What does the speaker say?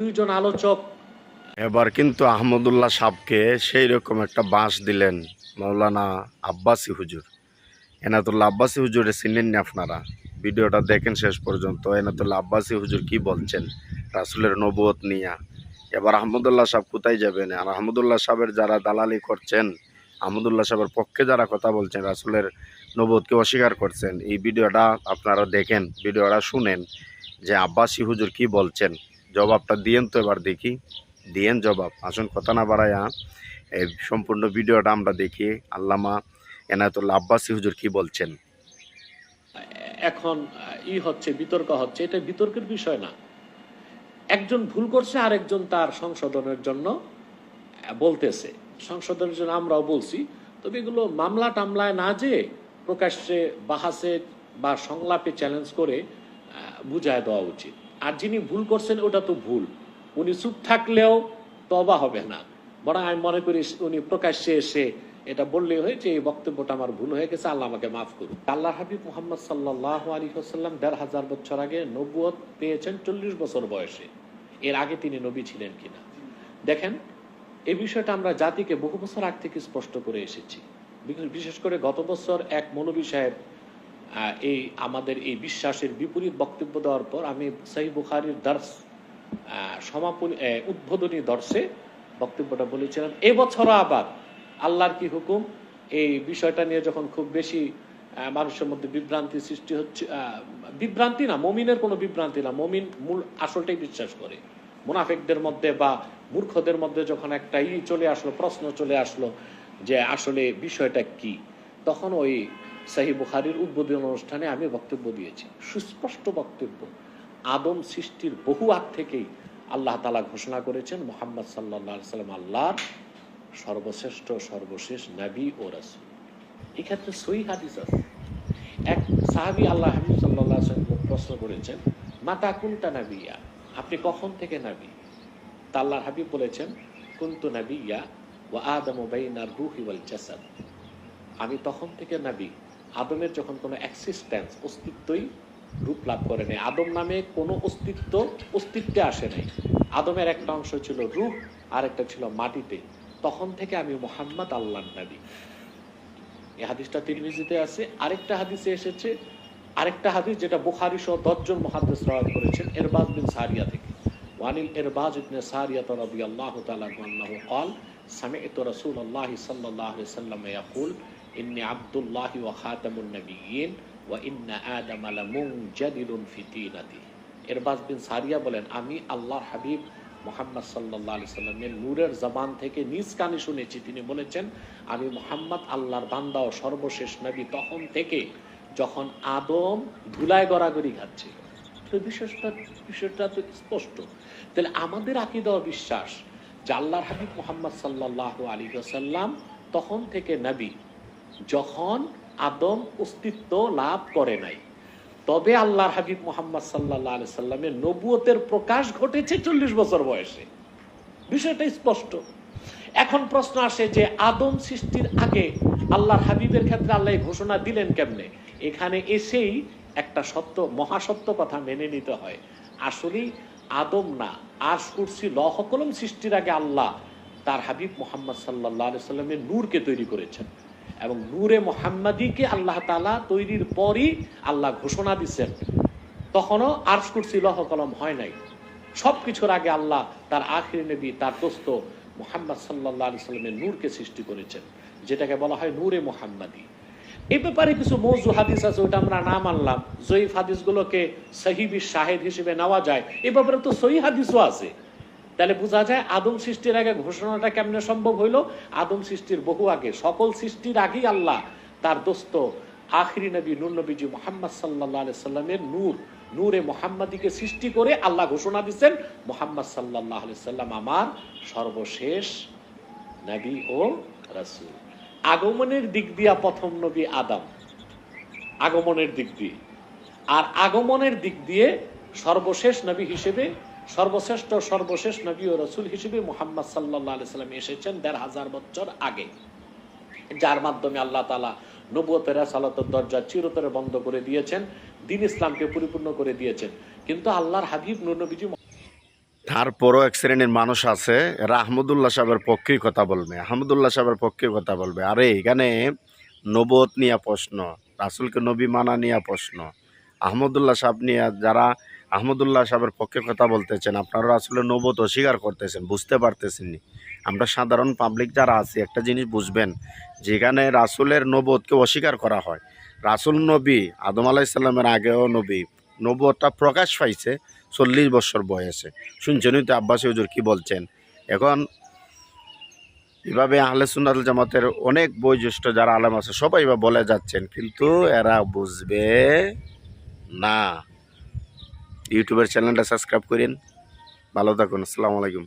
দুইজন আলোচক এবার কিন্তু আহমদুল্লাহ সাহেবকে সেই রকম একটা বাঁশ দিলেন মাওলানা আব্বাসী হুজুর। এনাতুল্লাহ আব্বাসী হুজুরে চিনেন না আপনারা? ভিডিওটা দেখেন শেষ পর্যন্ত। এনাতুল্লাহ আব্বাসী হুজুর কি বলছেন রাসূলের নবুয়ত নিয়ে। এবার আহমদুল্লাহ সাহেব কোথায় যাবেন? আর আহমদুল্লাহ সাহেবের যারা দালালি করছেন, আহমদুল্লাহ সাহেবের পক্ষে যারা কথা বলছেন, রাসূলের নবুয়তকে অস্বীকার করছেন, এই ভিডিওটা আপনারা দেখেন, ভিডিওটা শুনেন যে আব্বাসী হুজুর কি বলছেন। জবাবটা দিয়েন তো, এবার দেখি দিয়েন জবাব। আসুন কথা না বাড়াইয়া এই সম্পূর্ণ ভিডিওটা আমরা দেখি আল্লামা এনায়েতুল্লাহ আব্বাসী হুজুর কি বলছেন। এখন হচ্ছে বিতর্ক হচ্ছে, এটা বিতর্কের বিষয় না। একজন ভুল করছে, আরেকজন তার সংশোধনের জন্য বলতেছে, সংশোধনের জন্য আমরাও বলছি। তবে এগুলো মামলা টামলায় না যে প্রকাশ্যে বাহাসে বা সংলাপে চ্যালেঞ্জ করে বুঝায় দেওয়া উচিত। আর যিনি ভুল করছেন ওটা তো ভুল, উনি চুপ থাকলেও তবা হবে না, বরং আমি মনে করি উনি প্রকাশ্যে এসে এটা বললেই হয়েছে এই বক্তব্যটা আমার ভুল হয়ে গেছে, আল্লাহ আমাকে মাফ করুন। আল্লাহ হাবিব মুহাম্মদ সাল্লাল্লাহু আলাইহি ওয়াসাল্লাম ১৫০০ বছর আগে নবুয়ত পেয়েছেন ৪০ বছর বয়সে। এর আগে তিনি নবী ছিলেন কিনা দেখেন। এই বিষয়টা আমরা জাতিকে বহু বছর আগ থেকে স্পষ্ট করে এসেছি। বিশেষ করে গত বছর এক মৌলভী সাহেব এই আমাদের এই বিশ্বাসের বিপরীত বক্তব্য দেওয়ার পর আমি সহিহ বুখারীর দর্স সমাপনী উদ্বোধনী দর্শে বক্তব্যটা বলেছিলাম। এবছরও আবার আল্লাহর কি হুকুম এই বিষয়টা নিয়ে যখন খুব বেশি মানুষের মধ্যে বিভ্রান্তি সৃষ্টি হচ্ছে, বিভ্রান্তি না, মমিনের কোনো বিভ্রান্তি না, মমিন মূল আসলটাই বিশ্বাস করে। মুনাফিকদের মধ্যে বা মূর্খদের মধ্যে যখন একটা চলে আসলো, প্রশ্ন চলে আসলো যে আসলে বিষয়টা কি, তখন ওই সহিহ বুখারীর উদ্বোধনী অনুষ্ঠানে আমি বক্তব্য দিয়েছি, সুস্পষ্ট বক্তব্য। আদম সৃষ্টির বহু আগ থেকেই আল্লাহ তাআলা ঘোষণা করেছেন মুহাম্মদ সাল্লাল্লাহু আলাইহি সাল্লাম আল্লাহর সর্বশ্রেষ্ঠ সর্বশেষ নবী ও রাসূল। এক্ষেত্রে সহিহ হাদিস আছে। এক সাহাবী আল্লাহ হাবিব সাল্লাল্লাহু আলাইহি ওয়াসাল্লাম প্রশ্ন করেছেন, মাতা কুনতা নাবিয়্যা, আপনি কখন থেকে নবী? তা আল্লাহর হাবিব বলেছেন, কুনতু নাবিয়্যা ওয়া আদামু বাইনার রূহি ওয়াল জাসাদ, আমি তখন থেকে নবী আদমের যখন কোনো এক্সিস্টেন্স অস্তিত্বই রূপ লাভ করে নাই, আদম নামে কোনো অস্তিত্বে আসে নাই। আদমের একটা অংশ ছিল রূহ আর একটা ছিল মাটিতে, তখন থেকে আমি মুহাম্মদ আল্লাহর নবী। এই হাদিসটা তিরমিজিতে আছে। আরেকটা হাদিসে এসেছে, আরেকটা হাদিস যেটা বুখারী সহ ১০ জন মুহাদ্দিস রাওয়াত করেছেন ইরবাজ বিন সারিয়া থেকে। ওয়ানিল ইরবাজ ইবনে সারিয়া রাদিয়াল্লাহু তাআলা আনহু قال سمعت رسول الله صلى الله عليه وسلم يقول إني عبد الله وخاتم النبيين وإن آدم لمنجدل في طينته। ইরবাজ বিন সারিয়া বলেন, আমি আল্লাহর হাবিব মুহাম্মদ সাল্লাল্লাহু আলাইহি সাল্লামের নূরের জবান থেকে নিজ কানে শুনেছি, তিনি বলেছেন আমি মুহাম্মদ আল্লাহর বান্দা ও সর্বশেষ নবী তখন থেকে যখন আদম ধুলায় গড়াগড়ি খাচ্ছিল। তো বিষয়টা তো স্পষ্ট। তাহলে আমাদের আকীদা ও বিশ্বাস যে আল্লাহর হাবিব মুহাম্মদ সাল্লাল্লাহু আলাইহি ওয়াসাল্লাম তখন থেকে নবী যখন আদম অস্তিত্ব লাভ করে নাই, তবে আল্লাহর হাবিব মুহাম্মদ সাল্লাল্লাহু আলাইহি সাল্লামের নবুয়তের প্রকাশ ঘটেছে ৪০ বছর বয়সে। বিষয়টা স্পষ্ট। এখন প্রশ্ন আসে যে আদম সৃষ্টির আগে আল্লাহর হাবিবের ক্ষেত্রে আল্লাহ ঘোষণা দিলেন কেমনে? এখানে এসেই একটা সত্য, মহাসত্য কথা মেনে নিতে হয়। আসলেই আদম না, আরশ কুরসি লৌহ কলম সৃষ্টির আগে আল্লাহ তার হাবিব মুহাম্মদ সাল্লাল্লাহু আলাইহি সাল্লামের নূরকে তৈরি করেছেন, এবং নূরে মুহাম্মাদিকে আল্লাহ তাআলা তৈরির পরই আল্লাহ ঘোষণা দিচ্ছেন। তখনও আরশ কুরসি লৌহ কলম হয় নাই। সবকিছুর আগে আল্লাহ তার আখির নবী, তার দোস্ত মুহাম্মদ সাল্লাল্লাহু আলাইহি সাল্লামের নূরকে সৃষ্টি করেছেন, যেটাকে বলা হয় নূরে মুহাম্মাদি। এই ব্যাপারে কিছু মওযু হাদিস আছে, ওটা আমরা না মানলাম। জয়ীফ হাদিসগুলোকে সহিহ শাহেদ হিসেবে নেওয়া যায়, এই ব্যাপারে তো সহিহ হাদিসও আছে। তাহলে বোঝা যায় আদম সৃষ্টির আগে ঘোষণাটা কেমনে সম্ভব হইলো? আদম সৃষ্টির বহু আগে, সকল সৃষ্টির আগেই আল্লাহ তার দোস্ত আখিরি নবী নূর নবীজি মুহাম্মদ সাল্লাল্লাহু আলাইহি সাল্লামের নূরে মুহাম্মাদিকে সৃষ্টি করে আল্লাহ ঘোষণা দিচ্ছেন মুহাম্মদ সাল্লাল্লাহু আলাইহি সাল্লাম আমার সর্বশেষ নবী ও রাসূল। আগমনের দিক দিয়া প্রথম নবী আদম, আগমনের দিক দিয়ে। আর আগমনের দিক দিয়ে সর্বশেষ নবী হিসেবে, সর্বশ্রেষ্ঠ সর্বশেষ নবী ও রাসূল হিসেবে মুহাম্মদ সাল্লাল্লাহু আলাইহি সাল্লাম এসেছেন ১৫০০ বছর আগে, যার মাধ্যমে আল্লাহ তাআলা নবুয়তের রিসালাতের দরজা চিরতরে বন্ধ করে দিয়েছেন, দ্বীন ইসলামকে পরিপূর্ণ করে দিয়েছেন। কিন্তু আল্লাহর হাবিব নূর নবীজি তারপরও এক শ্রেণীর মানুষ আছে, এরা আহমদুল্লাহ সাহেবের পক্ষেই কথা বলবে, আহমদুল্লাহ সাহেবের পক্ষে কথা বলবে। আরে এখানে নবুয়ত নিয়ে প্রশ্ন, রাসূলকে নবী মানা নিয়ে প্রশ্ন, আহমদুল্লাহ সাহেব নিয়ে যারা আহমদুল্লাহ সাহেবের পক্ষে কথা বলতেছেন, আপনারা আসলে নবুয়ত অস্বীকার করতেছেন, বুঝতে পারতেছেন নি। আমরা সাধারণ পাবলিক যারা আছি একটা জিনিস বুঝবেন, যেখানে রাসূলের নবুয়তকে অস্বীকার করা হয়, রাসূল নবী আদম আলাইহিস সালামের আগেও নবী, নবুয়তটা প্রকাশ পাইছে 40 বছর বয়সে। শুনছেনই তো আব্বাসী হুজুর কি বলছেন। এখন এভাবে আহলে সুন্নাত ওয়াল জামাতের অনেক বয়োজ্যেষ্ঠ যারা আলেম আছে সবাই বা বলে যাচ্ছেন, কিন্তু এরা বুঝবে না। ইউটিউবের চ্যানেলটা সাবস্ক্রাইব করেন। ভালো থাকুন। আসসালামু আলাইকুম।